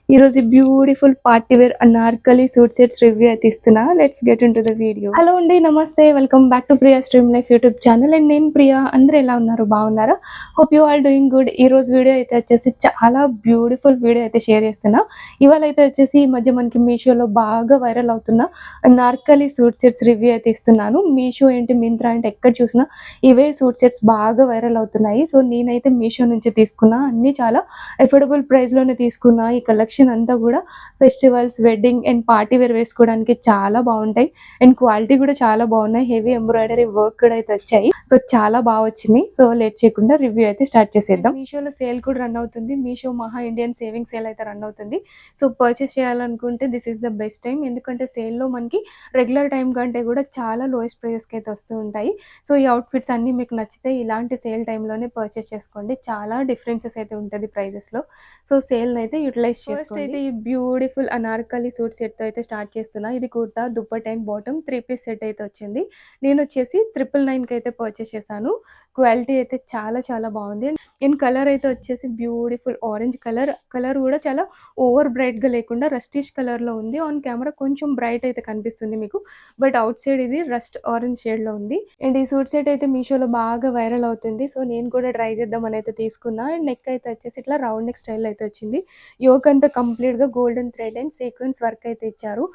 ఈరోజు beautiful party wear Anarkali suit sets review అయితే ఇస్తున్నా. Let's get into the video. Hello అండి, నమస్తే, welcome back to Priya stream life YouTube channel. And నేను ప్రియా. అందరూ ఎలా ఉన్నారు? బాగున్నారా? Hope you all doing good. ఈ రోజు వీడియో అయితే వచ్చేసి చాలా బ్యూటిఫుల్ వీడియో అయితే షేర్ చేస్తున్నా. ఇవాళ అయితే వచ్చేసి ఈ మధ్య మనకి మీషోలో బాగా వైరల్ అవుతున్న అనార్కలి సూట్ సెట్స్ రివ్యూ అయితే ఇస్తున్నాను. మీషో ఏంటి, మింత్రా అంటే ఎక్కడ చూసినా ఇవే సూట్ సెట్స్ బాగా వైరల్ అవుతున్నాయి. సో నేనైతే మీషో నుంచి తీసుకున్నా. అన్నీ చాలా ఎఫోర్డబుల్ ప్రైస్లోనే తీసుకున్నా. ఈ కలెక్షన్ అంతా కూడా festivals, wedding and party wear వేసుకోవడానికి చాలా బాగుంటాయి. అండ్ క్వాలిటీ కూడా చాలా బాగున్నాయి. హెవీ ఎంబ్రాయిడరీ వర్క్ కూడా అయితే వచ్చాయి. సో చాలా బాగా వచ్చినాయి. సో లేట్ చేయకుండా రివ్యూ అయితే స్టార్ట్ చేసేద్దాం. మీషోలో సేల్ కూడా రన్ అవుతుంది. మీషో మహా ఇండియన్ సేవింగ్ సేల్ అయితే రన్ అవుతుంది. సో పర్చేస్ చేయాలనుకుంటే this is the best time. ఎందుకంటే సేల్లో మనకి రెగ్యులర్ టైం కంటే కూడా చాలా లోయెస్ట్ ప్రైస్కి అయితే వస్తూ ఉంటాయి. సో ఈ అవుట్ఫిట్స్ అన్నీ మీకు నచ్చితే ఇలాంటి సేల్ టైంలోనే పర్చేస్ చేసుకోండి. చాలా డిఫరెన్సెస్ అయితే ఉంటుంది ప్రైజెస్లో. సో సేల్ని అయితే యూటిలైజ్ చేసుకోండి. ఫస్ట్ అయితే ఈ బ్యూటిఫుల్ అనార్కలి సూట్ సెట్తో అయితే స్టార్ట్ చేస్తున్నా. ఇది kurta, dupatta and bottom 3 piece set అయితే వచ్చింది. నేను వచ్చేసి 999కి అయితే పర్చేస్ చేశాను. క్వాలిటీ అయితే చాలా చాలా బాగుంది. అండ్ కలర్ అయితే వచ్చేసి బ్యూటిఫుల్ ఆరెంజ్ కలర్. కలర్ కూడా చాలా ఓవర్ బ్రైట్గా లేకుండా రస్టిష్ కలర్లో ఉంది. ఆన్ కెమెరా కొంచెం బ్రైట్ అయితే కనిపిస్తుంది మీకు, బట్ అవుట్ సైడ్ ఇది రస్ట్ ఆరెంజ్ షేడ్లో ఉంది. అండ్ ఈ సూట్ సెట్ అయితే మీషోలో బాగా వైరల్ అవుతుంది. సో నేను కూడా ట్రై చేద్దామని అయితే తీసుకున్నా. అండ్ నెక్ అయితే వచ్చేసి ఇట్లా రౌండ్ నెక్ స్టైల్ అయితే వచ్చింది. యోక్ అంతా కంప్లీట్గా golden thread and sequence work అయితే ఇచ్చారు.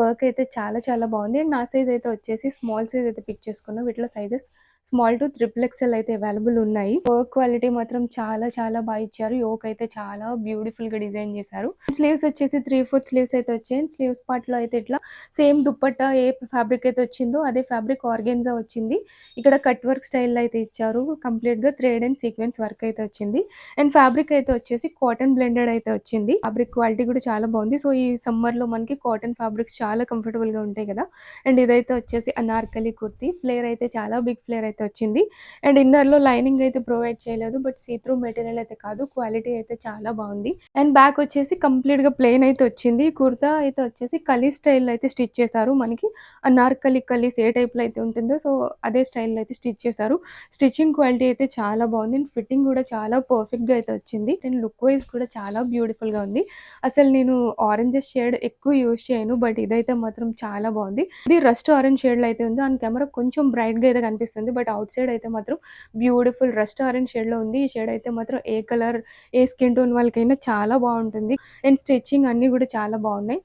వర్క్ అయితే చాలా చాలా బాగుంది. అండ్ నా సైజ్ అయితే వచ్చేసి స్మాల్ సైజ్ అయితే పిక్ చేసుకున్నాం. వీటిలో సైజెస్ స్మాల్ టు XXL అయితే అవైలబుల్ ఉన్నాయి. వర్క్ క్వాలిటీ మాత్రం చాలా చాలా బాగా ఇచ్చారు. యోక్ అయితే చాలా బ్యూటిఫుల్ గా డిజైన్ చేశారు. స్లీవ్స్ వచ్చేసి 3/4 స్లీవ్స్ అయితే వచ్చాయి. స్లీవ్స్ పార్ట్ లో అయితే ఇట్లా సేమ్ దుప్పట్టా ఏ ఫ్యాబ్రిక్ అయితే వచ్చిందో అదే ఫ్యాబ్రిక్ ఆర్గెన్జా వచ్చింది. ఇక్కడ కట్ వర్క్ స్టైల్ అయితే ఇచ్చారు. కంప్లీట్ గా థ్రెడ్ అండ్ సీక్వెన్స్ వర్క్ అయితే వచ్చింది. అండ్ ఫ్యాబ్రిక్ అయితే వచ్చేసి కాటన్ బ్లెండెడ్ అయితే వచ్చింది. ఫ్యాబ్రిక్ క్వాలిటీ కూడా చాలా బాగుంది. సో ఈ సమ్మర్ లో మనకి కాటన్ ఫ్యాబ్రిక్స్ చాలా కంఫర్టబుల్ గా ఉంటాయి కదా. అండ్ ఇదైతే వచ్చేసి అనార్కలి కుర్తి. ఫ్లేర్ అయితే చాలా బిగ్ ఫ్లేర్ అయితే వచ్చింది. అండ్ ఇన్నర్ లో లైనింగ్ అయితే ప్రొవైడ్ చేయలేదు, బట్ సీ త్రూ మెటీరియల్ అయితే కాదు. క్వాలిటీ అయితే చాలా బాగుంది. అండ్ బ్యాక్ వచ్చేసి కంప్లీట్ గా ప్లెయిన్ అయితే వచ్చింది. కుర్తా అయితే వచ్చేసి కలీ స్టైల్ అయితే స్టిచ్ చేశారు. మనకి అనార్కలి కలీస్ ఏ టైప్ లో అయితే ఉంటుందో సో అదే స్టైల్ అయితే స్టిచ్ చేశారు. స్టిచ్చింగ్ క్వాలిటీ అయితే చాలా బాగుంది. అండ్ ఫిట్టింగ్ కూడా చాలా పర్ఫెక్ట్ గా అయితే వచ్చింది. అండ్ లుక్ వైజ్ కూడా చాలా బ్యూటిఫుల్ గా ఉంది. అసలు నేను ఆరెంజెస్ షేడ్ ఎక్కువ యూజ్ చేయను, బట్ ఇదైతే మాత్రం చాలా బాగుంది. ఇది రస్ట్ ఆరెంజ్ షేడ్ లో అయితే ఉంది. ఆన్ కెమెరా కొంచెం బ్రైట్ గా అయితే కనిపిస్తుంది, బట్ అవుట్ సైడ్ అయితే మాత్రం బ్యూటిఫుల్ రస్ట్ ఆరెంజ్ షేడ్ లో ఉంది. ఈ షేడ్ అయితే మాత్రం ఏ కలర్, ఏ స్కిన్ టోన్ వాళ్ళకైనా చాలా బాగుంటుంది. అండ్ స్టిచ్చింగ్ అన్ని కూడా చాలా బాగున్నాయి.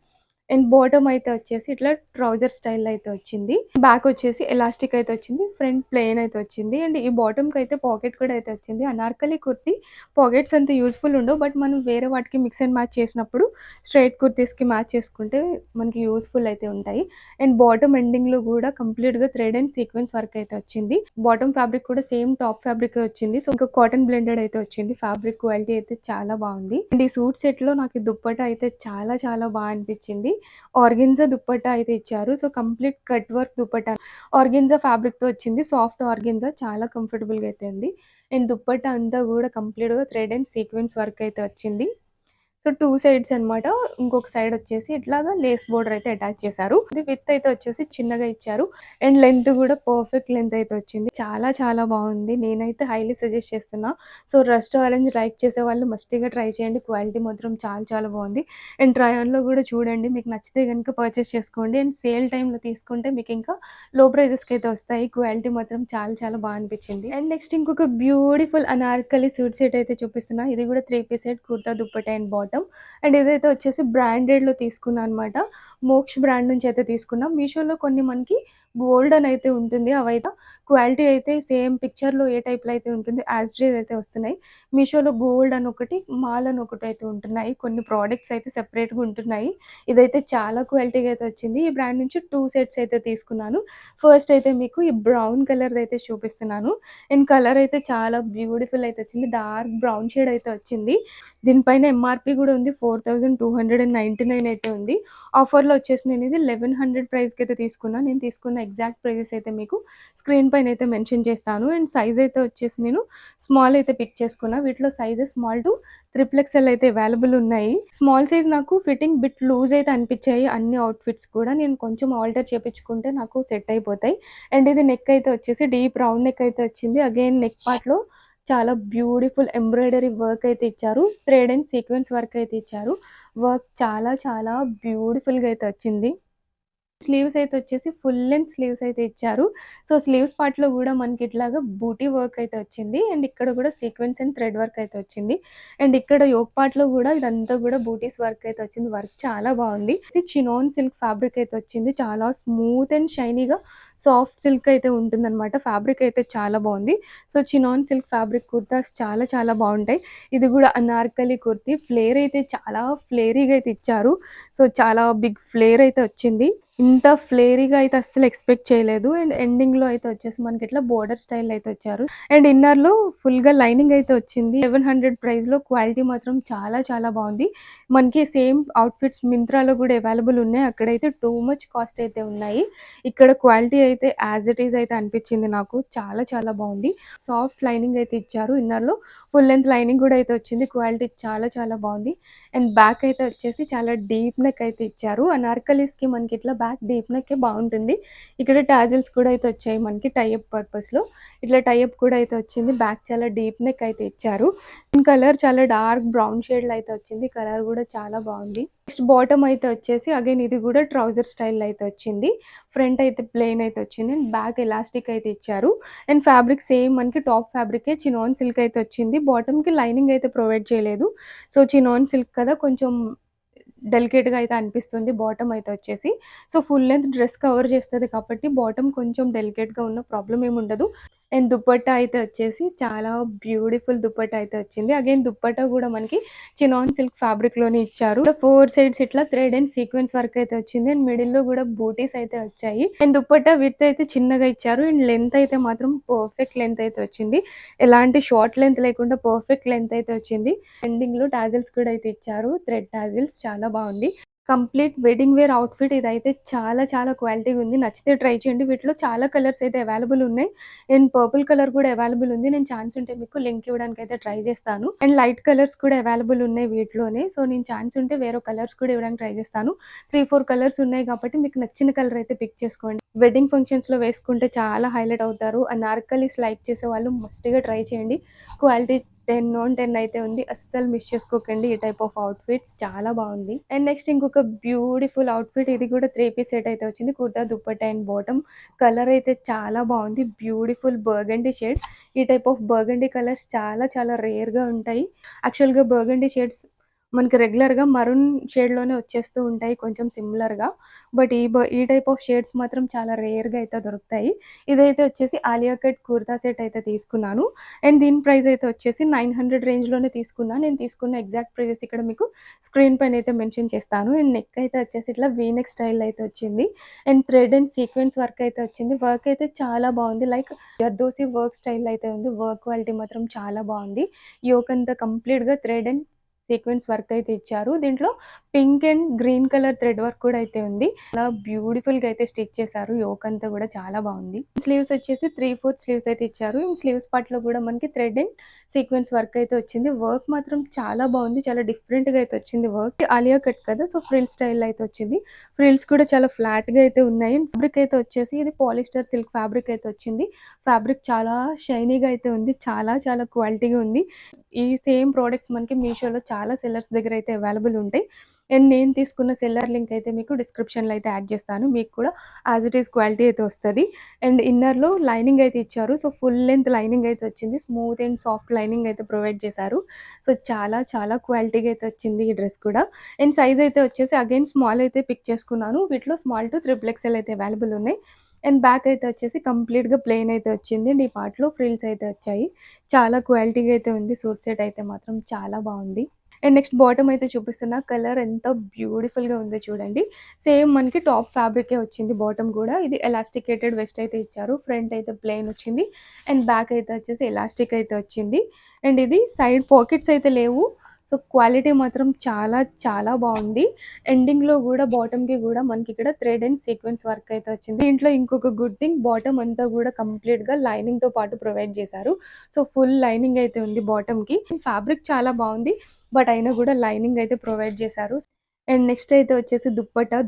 అండ్ బాటమ్ అయితే వచ్చేసి ఇట్లా ట్రౌజర్ స్టైల్ అయితే వచ్చింది. బ్యాక్ వచ్చేసి ఎలాస్టిక్ అయితే వచ్చింది. ఫ్రంట్ ప్లెయిన్ అయితే వచ్చింది. అండ్ ఈ బాటమ్ కి అయితే పాకెట్ కూడా అయితే వచ్చింది. అనార్కలి కుర్తి పాకెట్స్ అంత యూస్ఫుల్ ఉండవు, బట్ మనం వేరే వాటికి మిక్స్ అండ్ మ్యాచ్ చేసినప్పుడు స్ట్రైట్ కుర్తీస్కి మ్యాచ్ చేసుకుంటే మనకి యూస్ఫుల్ అయితే ఉంటాయి. అండ్ బాటమ్ ఎండింగ్ లో కూడా కంప్లీట్ గా థ్రెడ్ అండ్ సీక్వెన్స్ వర్క్ అయితే వచ్చింది. బాటమ్ ఫ్యాబ్రిక్ కూడా సేమ్ టాప్ ఫ్యాబ్రిక్ వచ్చింది. సో ఇంకా కాటన్ బ్లెండెడ్ అయితే వచ్చింది. ఫ్యాబ్రిక్ క్వాలిటీ అయితే చాలా బాగుంది. అండ్ ఈ సూట్ సెట్ లో నాకు ఈ దుప్పట అయితే చాలా చాలా బాగా అనిపించింది. ఆర్గెన్జా దుప్పట్టా అయితే ఇచ్చారు. So complete cut work dupatta organza fabric తో వచ్చింది. సాఫ్ట్ ఆర్గెన్జా చాలా కంఫర్టబుల్ గా అయితే ఉంది. అండ్ దుప్పట్టా అంతా కూడా కంప్లీట్ గా థ్రెడ్ అండ్ సీక్వెన్స్ వర్క్ అయితే వచ్చింది. సో 2 సైడ్స్ అన్నమాట. ఇంకొక సైడ్ వచ్చేసి ఇట్లాగా లేస్ బోర్డర్ అయితే అటాచ్ చేశారు. ఇది విడ్త్ అయితే వచ్చేసి చిన్నగా ఇచ్చారు. అండ్ లెంత్ కూడా పర్ఫెక్ట్ లెంత్ అయితే వచ్చింది. చాలా చాలా బాగుంది. నేనైతే హైలీ సజెస్ట్ చేస్తున్నా. సో రస్ట్ ఆరెంజ్ లైక్ చేసే వాళ్ళు మస్ట్‌గా ట్రై చేయండి. క్వాలిటీ మాత్రం చాలా చాలా బాగుంది. అండ్ ట్రై ఆన్‌లో కూడా చూడండి. మీకు నచ్చితే గనుక పర్చేస్ చేసుకోండి. అండ్ సేల్ టైమ్‌లో తీసుకుంటే మీకు ఇంకా లో ప్రైజెస్‌కి అయితే వస్తాయి. క్వాలిటీ మాత్రం చాలా చాలా బాగా అనిపించింది. అండ్ నెక్స్ట్ ఇంకొక బ్యూటిఫుల్ అనార్కలి సూట్ సెట్ అయితే చూపిస్తున్నా. ఇది కూడా 3 piece set, kurta, dupatta and bottom. And ఇదైతే వచ్చేసి బ్రాండెడ్లో తీసుకున్నా అనమాట. మోక్ష్ బ్రాండ్ నుంచి అయితే తీసుకున్నాం. మీషోలో కొన్ని మనకి గోల్డ్ అని అయితే ఉంటుంది. అవైతే క్వాలిటీ అయితే సేమ్ పిక్చర్లో ఏ టైప్లో అయితే ఉంటుంది యాజ్ ఇట్ ఈజ్ అయితే వస్తున్నాయి. మీషోలో గోల్డ్ అని ఒకటి, మాల్ అని ఒకటి అయితే ఉంటున్నాయి. కొన్ని ప్రోడక్ట్స్ అయితే సెపరేట్గా ఉంటున్నాయి. ఇదైతే చాలా క్వాలిటీగా అయితే వచ్చింది. ఈ బ్రాండ్ నుంచి 2 సెట్స్ అయితే తీసుకున్నాను. ఫస్ట్ అయితే మీకు ఈ బ్రౌన్ కలర్ అయితే చూపిస్తున్నాను. అండ్ కలర్ అయితే చాలా బ్యూటిఫుల్ అయితే వచ్చింది. డార్క్ బ్రౌన్ షేడ్ అయితే వచ్చింది. దీనిపైన ఎంఆర్పి కూడా ఉంది. 4299 అయితే ఉంది. ఆఫర్లో వచ్చేసి నేను ఇది 1100 ప్రైస్కి అయితే తీసుకున్నాను. నేను తీసుకున్న ఎగ్జాక్ట్ ప్రైజెస్ అయితే మీకు స్క్రీన్ పైన అయితే మెన్షన్ చేస్తాను. అండ్ సైజ్ అయితే వచ్చేసి నేను స్మాల్ అయితే పిక్ చేసుకున్నా. వీటిలో సైజెస్ స్మాల్ టు XXL అయితే అవైలబుల్ ఉన్నాయి. స్మాల్ సైజ్ నాకు ఫిట్టింగ్ బిట్ లూజ్ అయితే అనిపించాయి. అన్ని అవుట్ఫిట్స్ కూడా నేను కొంచెం ఆల్టర్ చేపించుకుంటే నాకు సెట్ అయిపోతాయి. అండ్ ఇది నెక్ అయితే వచ్చేసి డీప్ రౌండ్ నెక్ అయితే వచ్చింది. అగైన్ నెక్ పార్ట్లో చాలా బ్యూటిఫుల్ ఎంబ్రాయిడరీ వర్క్ అయితే ఇచ్చారు. థ్రెడ్ అండ్ సీక్వెన్స్ వర్క్ అయితే ఇచ్చారు. వర్క్ చాలా చాలా బ్యూటిఫుల్‌గా అయితే వచ్చింది. స్లీవ్స్ అయితే వచ్చేసి ఫుల్ లెంగ్త్ స్లీవ్స్ అయితే ఇచ్చారు. సో, స్లీవ్స్ పార్ట్‌లో గూడా మనకి ఇట్లాగా బూటీ వర్క్ అయితే వచ్చింది. అండ్ ఇక్కడ గూడా సీక్వెన్స్ అండ్ థ్రెడ్ వర్క్ అయితే వచ్చింది. అండ్ ఇక్కడ యోక్ పార్ట్‌లో గూడా ఇదంతా గూడా బూటీస్ వర్క్ అయితే వచ్చింది. వర్క్ చాలా బావుంది. చినాన్ సిల్క్ ఫ్యాబ్రిక్ అయితే వచ్చింది. చాలా స్మూత్ అండ్ షైనీగా సాఫ్ట్ సిల్క్ అయితే ఉంటుందనమాట. ఫ్యాబ్రిక్ అయితే చాలా బావుంది. So, chinon silk fabric kurtas చాలా చాలా బావుంటాయి. ఇది గూడా అనార్కలి కుర్తీ. ఫ్లేర్ అయితే చాలా ఫ్లేరీగా అయితే ఇచ్చారు. సో, చాలా బిగ్ ఫ్లేర్ అయితే వచ్చింది. ఇంత ఫ్లేరీగా అయితే అస్సలు ఎక్స్‌పెక్ట్ చేయలేదు. అండ్ ఎండింగ్‌లో అయితే వచ్చేసి మనకిట్లా బోర్డర్ స్టైల్‌లో అయితే వచ్చారు. అండ్ ఇన్నర్‌లో ఫుల్‌గా లైనింగ్ అయితే వచ్చింది. 1100 ప్రైస్‌లో క్వాలిటీ మాత్రం చాలా చాలా బావుంది. మనకి సేమ్ అవుట్‌ఫిట్స్ మింత్రాలో గూడా అవైలబుల్ ఉన్నాయి. అక్కడైతే టూ మచ్ కాస్ట్ అయితే ఉన్నాయి. ఇక్కడ క్వాలిటీ అయితే యాజ్ ఇట్ ఈజ్ అయితే అనిపించింది నాకు. చాలా చాలా బావుంది. సాఫ్ట్ లైనింగ్ అయితే ఇచ్చారు ఇన్నర్‌లో. ఫుల్ లెంగ్త్ లైనింగ్ గూడా అయితే వచ్చింది. క్వాలిటీ చాలా చాలా బావుంది. అండ్ బ్యాక్ అయితే వచ్చేసి చాలా డీప్ నెక్ అయితే ఇచ్చారు. అనార్కలీస్‌కి మనకి ఇట్లా బ్యాక్ డీప్ నెక్కే బావుంటుంది. ఇక్కడ టాజిల్స్ కూడా అయితే వచ్చాయి మనకి టై అప్ పర్పస్‌లో. ఇట్లా టై అప్ కూడా అయితే వచ్చింది. బ్యాక్ చాలా డీప్ నెక్ అయితే ఇచ్చారు. కలర్ చాలా డార్క్ బ్రౌన్ షేడ్‌లో అయితే వచ్చింది. కలర్ కూడా చాలా బావుంది. నెక్స్ట్ బాటమ్ అయితే వచ్చేసి అగైన్ ఇది కూడా ట్రౌజర్ స్టైల్‌లో అయితే వచ్చింది. ఫ్రంట్ అయితే ప్లెయిన్ అయితే వచ్చింది. అండ్ బ్యాక్ ఎలాస్టిక్ అయితే ఇచ్చారు. అండ్ ఫ్యాబ్రిక్ సేమ్ మనకి టాప్ ఫ్యాబ్రికే చినాన్ సిల్క్ అయితే వచ్చింది. బాటమ్‌కి లైనింగ్ అయితే ప్రొవైడ్ చేయలేదు. సో, చినాన్ సిల్క్ కదా కొంచెం డెలికేట్‌గా అయితే అనిపిస్తుంది బాటమ్ అయితే వచ్చేసి. So, full length dress cover చేస్తది కాబట్టి బాటమ్ కొంచెం డెలికేట్‌గా ఉన్న ప్రాబ్లమ్ ఏమి ఉండదు. అండ్ దుపట్టా అయితే వచ్చేసి చాలా బ్యూటిఫుల్ దుపట్టా అయితే వచ్చింది. అగైన్ దుపట్టా కూడా మనకి చినాన్ సిల్క్ ఫ్యాబ్రిక్‌లోనే ఇచ్చారు. 4 సైడ్స్ ఇట్లా థ్రెడ్ అండ్ సీక్వెన్స్ వర్క్ అయితే వచ్చింది. అండ్ మిడిల్‌లో కూడా బూటీస్ అయితే వచ్చాయి. అండ్ దుపట్టా విడ్త్ అయితే చిన్నగా ఇచ్చారు. అండ్ లెంత్ అయితే మాత్రం పర్ఫెక్ట్ లెంత్ అయితే వచ్చింది. ఎలాంటి షార్ట్ లెంత్ లేకుండా పర్ఫెక్ట్ లెంత్ అయితే వచ్చింది. ఎండింగ్‌లో టాజిల్స్ కూడా అయితే ఇచ్చారు. థ్రెడ్ టాజిల్స్ చాలా బావుంది. కంప్లీట్ వెడ్డింగ్ వేర్ అవుట్‌ఫిట్ ఇదైతే చాలా చాలా క్వాలిటీగా ఉంది. నచ్చితే ట్రై చేయండి. వీటిలో చాలా కలర్స్ అయితే అవైలబుల్ ఉన్నాయి. అండ్ పర్పుల్ కలర్ కూడా అవైలబుల్ ఉంది. నేను ఛాన్స్ ఉంటే మీకు లింక్ ఇవ్వడానికైతే ట్రై చేస్తాను. అండ్ లైట్ కలర్స్ కూడా అవైలబుల్ ఉన్నాయి వీటిలోనే. సో, నేను ఛాన్స్ ఉంటే వేరే కలర్స్ కూడా ఇవ్వడానికి ట్రై చేస్తాను. 3, 4 కలర్స్ ఉన్నాయి కాబట్టి మీకు నచ్చిన కలర్ అయితే పిక్ చేసుకోండి. వెడ్డింగ్ ఫంక్షన్స్‌లో వేసుకుంటే చాలా హైలైట్ అవుతారు. అనార్కలీస్ లైక్ చేసేవాళ్ళు మస్ట్‌గా ట్రై చేయండి. క్వాలిటీ 10 ఆన్ 10 అయితే ఉంది. అస్సలు మిస్ చేసుకోకండి. ఈ టైప్ ఆఫ్ అవుట్‌ఫిట్స్ చాలా బావుంది. అండ్ నెక్స్ట్ ఇంకొక బ్యూటిఫుల్ అవుట్‌ఫిట్ ఇది కూడా 3 పీస్ సెట్ అయితే వచ్చింది. Kurta, dupatta and bottom. Colour అయితే చాలా బావుంది. Beautiful burgundy shade. ఈ టైప్ ఆఫ్ బర్గండీ కలర్స్ చాలా చాలా రేర్‌గా ఉంటాయి. యాక్చువల్‌గా బర్గండీ షేడ్స్ మనకి రెగ్యులర్‌గా మరూన్ షేడ్‌లోనే వచ్చేస్తూ ఉంటాయి కొంచెం సిమిలర్‌గా. బట్ ఈ టైప్ ఆఫ్ షేడ్స్ మాత్రం చాలా రేర్‌గా అయితే దొరుకుతాయి. ఇదైతే వచ్చేసి ఆలియా కట్ కుర్తా సెట్ అయితే తీసుకున్నాను. అండ్ దీని ప్రైస్ అయితే వచ్చేసి 900 రేంజ్‌లోనే తీసుకున్నా. నేను తీసుకున్న ఎగ్జాక్ట్ ప్రైజెస్ ఇక్కడ మీకు స్క్రీన్ పైన అయితే మెన్షన్ చేస్తాను. అండ్ నెక్ అయితే వచ్చేసి ఇట్లా వీ నెక్ స్టైల్ అయితే వచ్చింది. And thread and sequence work అయితే వచ్చింది. వర్క్ అయితే చాలా బావుంది. లైక్ జర్దోసి వర్క్ స్టైల్ అయితే ఉంది. వర్క్ క్వాలిటీ మాత్రం చాలా బావుంది. యోక్ అంతా కంప్లీట్‌గా థ్రెడ్ అండ్ సీక్వెన్స్ వర్క్ అయితే ఇచ్చారు. దీంట్లో pink and green colour thread work కూడా అయితే ఉంది. చాలా బ్యూటిఫుల్‌గా అయితే స్టిచ్ చేశారు. యోక్ అంతా కూడా చాలా బావుంది. స్లీవ్స్ వచ్చేసి 3/4 స్లీవ్స్ అయితే ఇచ్చారు. ఈ స్లీవ్స్ పార్ట్‌లో కూడా మనకి థ్రెడ్ అండ్ సీక్వెన్స్ వర్క్ అయితే వచ్చింది. వర్క్ మాత్రం చాలా బావుంది. చాలా డిఫరెంట్‌గా అయితే వచ్చింది వర్క్. ఆలియా కట్ కదా! సో, ఫ్రిల్ స్టైల్‌లో అయితే వచ్చింది. ఫ్రిల్స్ కూడా చాలా ఫ్లాట్‌గా అయితే ఉన్నాయి. ఫ్యాబ్రిక్ అయితే వచ్చేసి ఇది పాలిస్టర్ సిల్క్ ఫ్యాబ్రిక్ అయితే వచ్చింది. ఫ్యాబ్రిక్ చాలా షైనీగా అయితే ఉంది. చాలా చాలా క్వాలిటీగా ఉంది. ఈ సేమ్ ప్రొడక్ట్స్ మనకి మీషోలో చాలా సెల్లర్స్ దగ్గర అయితే అవైలబుల్ ఉంటాయి. అండ్ నేను తీసుకున్న సెల్లర్ లింక్ అయితే మీకు డిస్క్రిప్షన్‌లో అయితే యాడ్ చేస్తాను. మీకు కూడా యాజ్ ఇట్ ఈజ్ క్వాలిటీ అయితే వస్తది. అండ్ ఇన్నర్‌లో లైనింగ్ అయితే ఇచ్చారు. సో, ఫుల్ లెంగ్త్ లైనింగ్ అయితే వచ్చింది. స్మూత్ అండ్ సాఫ్ట్ లైనింగ్ అయితే ప్రొవైడ్ చేశారు. సో, చాలా చాలా క్వాలిటీగా అయితే వచ్చింది ఈ డ్రెస్ కూడా. అండ్ సైజ్ అయితే వచ్చేసి అగైన్ స్మాల్ అయితే పిక్ చేసుకున్నాను. వీటిలో స్మాల్ టు త్రిబుల్ ఎక్స్ఎల్ అయితే అవైలబుల్ ఉన్నాయి. అండ్ బ్యాక్ అయితే వచ్చేసి కంప్లీట్‌గా ప్లెయిన్ అయితే వచ్చింది. అండ్ ఈ పార్ట్‌లో ఫ్రిల్స్ అయితే వచ్చాయి. చాలా క్వాలిటీగా అయితే ఉంది. సూట్ సెట్ అయితే మాత్రం చాలా బావుంది. అండ్ నెక్స్ట్ బాటమ్ అయితే చూపిస్తున్నా. కలర్ ఎంత బ్యూటిఫుల్‌గా ఉందో చూడండి. సేమ్ మనకి టాప్ ఫ్యాబ్రికే వచ్చింది బాటమ్ కూడా. ఇది ఎలాస్టికేటెడ్ వెస్ట్ అయితే ఇచ్చారు. ఫ్రంట్ అయితే ప్లెయిన్ వచ్చింది. అండ్ బ్యాక్ అయితే వచ్చేసి ఎలాస్టిక్ అయితే వచ్చింది. అండ్ ఇది సైడ్ పాకెట్స్ అయితే లేవు. సో, క్వాలిటీ మాత్రం చాలా చాలా బావుంది. ఎండింగ్‌లో గూడా బాటమ్‌కి గూడా మనకిక్కడ థ్రెడ్ అండ్ సీక్వెన్స్ వర్క్ అయితే వచ్చింది. దీంట్లో ఇంకొక గుడ్ థింగ్ బాటమ్ అంతా గూడా కంప్లీట్‌గా లైనింగ్‌తో పాటు ప్రొవైడ్ చేశారు. సో, ఫుల్ లైనింగ్ అయితే ఉంది బాటమ్‌కి. ఫ్యాబ్రిక్ చాలా బావుంది. బట్ అయినా గూడా లైనింగ్ అయితే ప్రొవైడ్ చేశారు. అండ్ నెక్స్ట్ అయితే వచ్చేసి దుప్పట్టా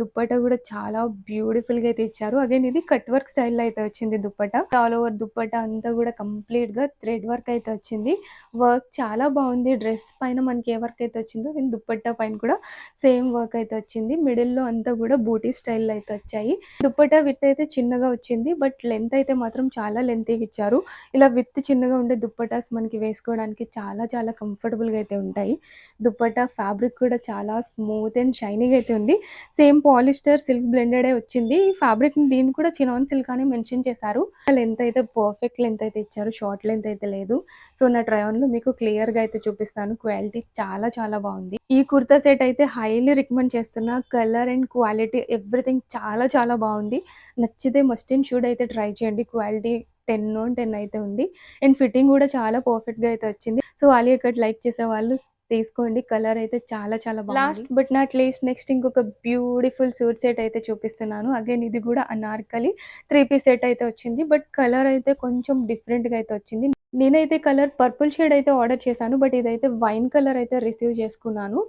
కూడా చాలా బ్యూటిఫుల్‌గా అయితే ఇచ్చారు. అగైన్ ఇది కట్ వర్క్ స్టైల్‌లో అయితే వచ్చింది దుప్పట్టా. ఆల్ ఓవర్ దుప్పట్టా అంతా కూడా కంప్లీట్‌గా థ్రెడ్ వర్క్ అయితే వచ్చింది. వర్క్ చాలా బావుంది. డ్రెస్ పైన మనకి ఏ వర్క్ అయితే వచ్చిందో దీని దుప్పట్టా పైన కూడా సేమ్ వర్క్ అయితే వచ్చింది. మిడిల్‌లో అంతా కూడా బూటీ స్టైల్‌లో అయితే వచ్చాయి. దుప్పట్టా విడ్త్ అయితే చిన్నగా వచ్చింది. బట్ లెంత్ అయితే మాత్రం చాలా లెంతీగా ఇచ్చారు. ఇలా విడ్త్ చిన్నగా ఉండే దుప్పటాస్ మనకి వేసుకోవడానికి చాలా చాలా కంఫర్టబుల్‌గా అయితే ఉంటాయి. దుప్పట్టా ఫ్యాబ్రిక్ కూడా చాలా స్మూత్ అండ్ షైనీగా అయితే ఉంది. సేమ్ పాలిస్టర్ సిల్క్ బ్లెండెడే వచ్చింది. ఈ ఫ్యాబ్రిక్‌ని దీన్ని కూడా చినాన్ సిల్క్ అని మెన్షన్ చేశారు. లెంత్ అయితే పర్ఫెక్ట్ లెంత్ అయితే ఇచ్చారు. షార్ట్ లెంత్ అయితే లేదు. సో, నా ట్రై ఆన్‌లో మీకు క్లియర్‌గా అయితే చూపిస్తాను. క్వాలిటీ చాలా చాలా బావుంది. ఈ కుర్తా సెట్ అయితే హైలీ రికమెండ్ చేస్తున్నా. కలర్ అండ్ క్వాలిటీ ఎవ్రీథింగ్ చాలా చాలా బావుంది. నచ్చితే మస్ట్ అండ్ షుడ్ అయితే ట్రై చేయండి. క్వాలిటీ 10 ఆన్ 10 అయితే ఉంది. అండ్ ఫిట్టింగ్ కూడా చాలా పర్ఫెక్ట్‌గా అయితే వచ్చింది. సో, ఆలియా కట్ లైక్ చేసేవాళ్ళు తీసుకోండి. కలర్ అయితే చాలా చాలా బాగుంది. Last but not least next ఇంకొక బ్యూటిఫుల్ సూట్ సెట్ అయితే చూపిస్తున్నాను. అగైన్ ఇది కూడా అనార్కలి 3 పీస్ సెట్ అయితే వచ్చింది. బట్ కలర్ అయితే కొంచెం డిఫరెంట్‌గా అయితే వచ్చింది. నేనైతే కలర్ పర్పుల్ షేడ్ అయితే ఆర్డర్ చేశాను. బట్ ఇదైతే వైన్ కలర్ అయితే రిసీవ్ చేసుకున్నాను.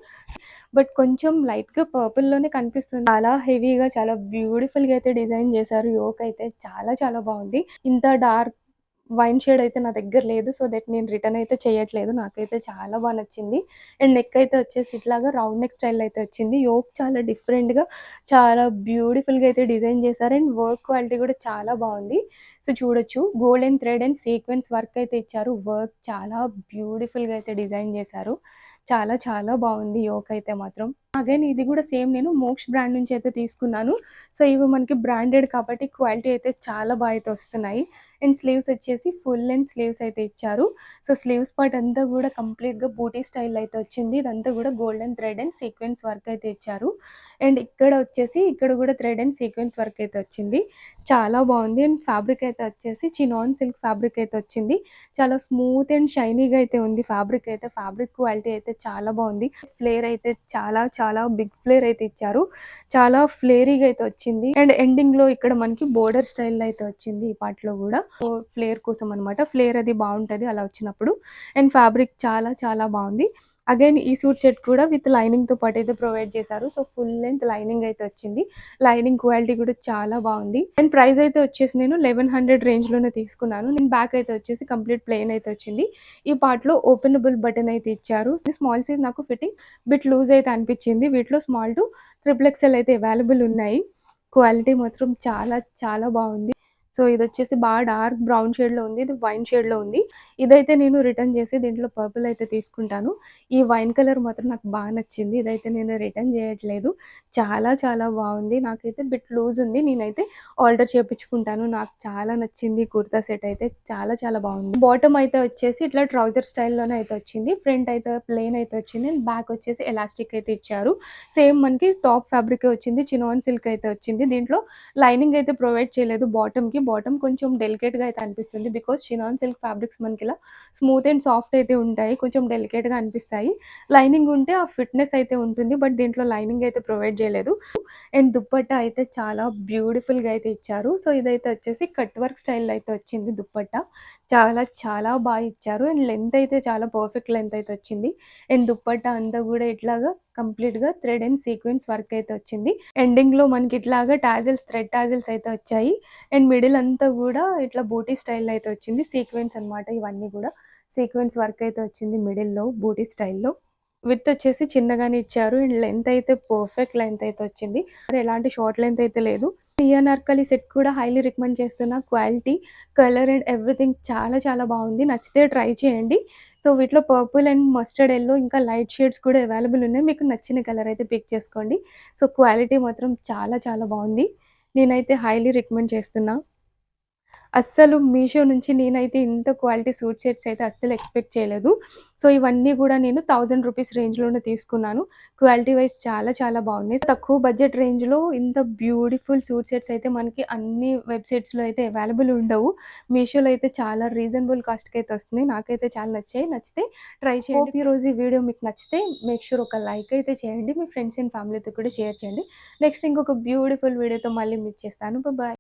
బట్ కొంచెం లైట్‌గా పర్పుల్‌లోనే కనిపిస్తుంది. చాలా హెవీగా చాలా బ్యూటిఫుల్‌గా అయితే డిజైన్ చేశారు. యోక్ అయితే చాలా చాలా బాగుంది. ఇంత డార్క్ వైన్ షేడ్ అయితే నా దగ్గర లేదు. సో దట్ నేను రిటర్న్ అయితే చేయట్లేదు. నాకైతే చాలా బా నచ్చింది. అండ్ నెక్ అయితే వచ్చేసి ఇట్లాగా రౌండ్ నెక్ స్టైల్‌లో అయితే వచ్చింది. యోక్ చాలా డిఫరెంట్‌గా చాలా బ్యూటిఫుల్‌గా అయితే డిజైన్ చేశారు. అండ్ వర్క్ క్వాలిటీ కూడా చాలా బాగుంది. సో చూడొచ్చు golden thread and sequence work అయితే ఇచ్చారు. వర్క్ చాలా బ్యూటిఫుల్‌గా అయితే డిజైన్ చేశారు. చాలా చాలా బాగుంది యోక్ అయితే మాత్రం. అగైన్ ఇది కూడా సేమ్ నేను మోక్ష్ బ్రాండ్ నుంచి అయితే తీసుకున్నాను. సో ఇవి మనకి బ్రాండెడ్ కాబట్టి క్వాలిటీ అయితే చాలా బాగా అయితే వస్తున్నాయి. అండ్ స్లీవ్స్ వచ్చేసి ఫుల్ లెంగ్త్ స్లీవ్స్ అయితే ఇచ్చారు. సో స్లీవ్స్ పార్ట్ అంతా కూడా కంప్లీట్‌గా బూటీ స్టైల్ అయితే వచ్చింది. ఇదంతా కూడా golden thread and sequence work అయితే ఇచ్చారు. అండ్ ఇక్కడ వచ్చేసి ఇక్కడ కూడా థ్రెడ్ అండ్ సీక్వెన్స్ వర్క్ అయితే వచ్చింది. చాలా బాగుంది. అండ్ ఫ్యాబ్రిక్ అయితే వచ్చేసి చినాన్ సిల్క్ ఫ్యాబ్రిక్ అయితే వచ్చింది. చాలా స్మూత్ అండ్ షైనీగా అయితే ఉంది ఫ్యాబ్రిక్ అయితే. ఫ్యాబ్రిక్ క్వాలిటీ అయితే చాలా బాగుంది. ఫ్లేర్ అయితే చాలా చాలా బిగ్ ఫ్లేర్ అయితే ఇచ్చారు. చాలా ఫ్లేరీగా అయితే వచ్చింది. అండ్ ఎండింగ్‌లో ఇక్కడ మనకి బోర్డర్ స్టైల్‌లో అయితే వచ్చింది ఈ పార్ట్‌లో కూడా. సో ఫ్లేర్ కోసం అన్నమాట. ఫ్లేర్ అది బాగుంటది అలా వచ్చినప్పుడు. అండ్ ఫ్యాబ్రిక్ చాలా చాలా బాగుంది. అగైన్ ఈ సూట్ సెట్ కూడా విత్ లైనింగ్‌తో పాటు అయితే ప్రొవైడ్ చేశారు. సో ఫుల్ లెంగ్త్ లైనింగ్ అయితే వచ్చింది. లైనింగ్ క్వాలిటీ కూడా చాలా బాగుంది. అండ్ ప్రైస్ అయితే వచ్చేసి నేను 1100 రేంజ్‌లోనే తీసుకున్నాను. నేను బ్యాక్ అయితే వచ్చేసి కంప్లీట్ ప్లెయిన్ అయితే వచ్చింది. ఈ పార్ట్‌లో ఓపెనబుల్ బటన్ అయితే ఇచ్చారు. స్మాల్ సైజ్ నాకు ఫిట్టింగ్ బిట్ లూజ్ అయితే అనిపించింది. వీటిలో స్మాల్ టు ట్రిపుల్ ఎక్స్ఎల్ అయితే అవైలబుల్ ఉన్నాయి. క్వాలిటీ మాత్రం చాలా చాలా బాగుంది. సో ఇదొచ్చేసి బాగా డార్క్ బ్రౌన్ షేడ్‌లో ఉంది. ఇది వైన్ షేడ్‌లో ఉంది. ఇదైతే నేను రిటర్న్ చేసి దీంట్లో పర్పుల్ అయితే తీసుకుంటాను. ఈ వైన్ కలర్ మాత్రం నాకు బాగా నచ్చింది. ఇదైతే నేను రిటర్న్ చేయట్లేదు. చాలా చాలా బాగుంది. నాకైతే బిట్ లూజ్ ఉంది. నేనైతే ఆల్టర్ చేపించుకుంటాను. నాకు చాలా నచ్చింది కుర్తా సెట్ అయితే. చాలా చాలా బాగుంది. బాటమ్ అయితే వచ్చేసి ఇట్లా ట్రౌజర్ స్టైల్‌లోనే అయితే వచ్చింది. ఫ్రంట్ అయితే ప్లెయిన్ అయితే వచ్చింది. అండ్ బ్యాక్ వచ్చేసి ఎలాస్టిక్ అయితే ఇచ్చారు. సేమ్ మనకి టాప్ ఫ్యాబ్రికే వచ్చింది. చినాన్ సిల్క్ అయితే వచ్చింది. దీంట్లో లైనింగ్ అయితే ప్రొవైడ్ చేయలేదు బాటమ్‌కి. బాటమ్ కొంచెం డెలికేట్‌గా అయితే అనిపిస్తుంది. బికాజ్ చినాన్ సిల్క్ ఫ్యాబ్రిక్స్ మనకి ఇలా స్మూత్ అండ్ సాఫ్ట్ అయితే ఉంటాయి. కొంచెం డెలికేట్‌గా అనిపిస్తాయి. లైనింగ్ ఉంటే ఆ ఫిట్‌నెస్ అయితే ఉంటుంది. బట్ దీంట్లో లైనింగ్ అయితే ప్రొవైడ్ చేయలేదు. అండ్ దుప్పట్టా అయితే చాలా బ్యూటిఫుల్‌గా అయితే ఇచ్చారు. సో ఇదైతే వచ్చేసి కట్ వర్క్ స్టైల్‌లో అయితే వచ్చింది దుప్పట్టా. చాలా చాలా బాగా ఇచ్చారు. అండ్ లెంత్ అయితే చాలా పర్ఫెక్ట్ లెంత్ అయితే వచ్చింది. అండ్ దుప్పట్టా అంతా కూడా ఇట్లాగా కంప్లీట్‌గా థ్రెడ్ అండ్ సీక్వెన్స్ వర్క్ అయితే వచ్చింది. ఎండింగ్‌లో మనకి ఇట్లాగా టాజిల్స్ థ్రెడ్ టాజిల్స్ అయితే వచ్చాయి. అండ్ మిడిల్ అంతా కూడా ఇట్లా బూటీ స్టైల్‌లో అయితే వచ్చింది. సీక్వెన్స్ అన్నమాట ఇవన్నీ కూడా. సీక్వెన్స్ వర్క్ అయితే వచ్చింది మిడిల్‌లో బూటీ స్టైల్‌లో. విడ్త్ వచ్చేసి చిన్నగానే ఇచ్చారు. అండ్ లెంత్ అయితే పర్ఫెక్ట్ లెంత్ అయితే వచ్చింది. ఎలాంటి షార్ట్ లెంత్ అయితే లేదు. ఈ అనార్కలి సెట్ కూడా హైలీ రికమెండ్ చేస్తున్నా. క్వాలిటీ, కలర్ అండ్ ఎవ్రీథింగ్ చాలా చాలా బాగుంది. నచ్చితే ట్రై చేయండి. సో వీటిలో పర్పుల్ అండ్ మస్టర్డ్ యెల్లో ఇంకా లైట్ షేడ్స్ కూడా అవైలబుల్ ఉన్నాయి. మీకు నచ్చిన కలర్ అయితే పిక్ చేసుకోండి. సో క్వాలిటీ మాత్రం చాలా చాలా బాగుంది. నేనైతే హైలీ రికమెండ్ చేస్తున్నా. అస్సలు మీషో నుంచి నేనైతే ఇంత క్వాలిటీ సూట్ సెట్స్ అయితే అస్సలు ఎక్స్‌పెక్ట్ చేయలేదు. సో ఇవన్నీ కూడా నేను 1000 రూపీస్ రేంజ్‌లోనే తీసుకున్నాను. క్వాలిటీ వైస్ చాలా చాలా బాగున్నాయి. తక్కువ బడ్జెట్ రేంజ్‌లో ఇంత బ్యూటిఫుల్ సూట్ సెట్స్ అయితే మనకి అన్ని వెబ్‌సైట్స్‌లో అయితే అవైలబుల్ ఉండవు. మీషోలో అయితే చాలా రీజనబుల్ కాస్ట్‌కి అయితే వస్తున్నాయి. నాకైతే చాలా నచ్చాయి. నచ్చితే ట్రై చేయండి. హోప్ ఈరోజు ఈ వీడియో మీకు నచ్చితే మేక్ ష్యూర్ ఒక లైక్ అయితే చేయండి. మీ ఫ్రెండ్స్ అండ్ ఫ్యామిలీతో కూడా షేర్ చేయండి. నెక్స్ట్ ఇంకొక బ్యూటిఫుల్ వీడియోతో మళ్ళీ మీట్ చేస్తాను. బాయ్.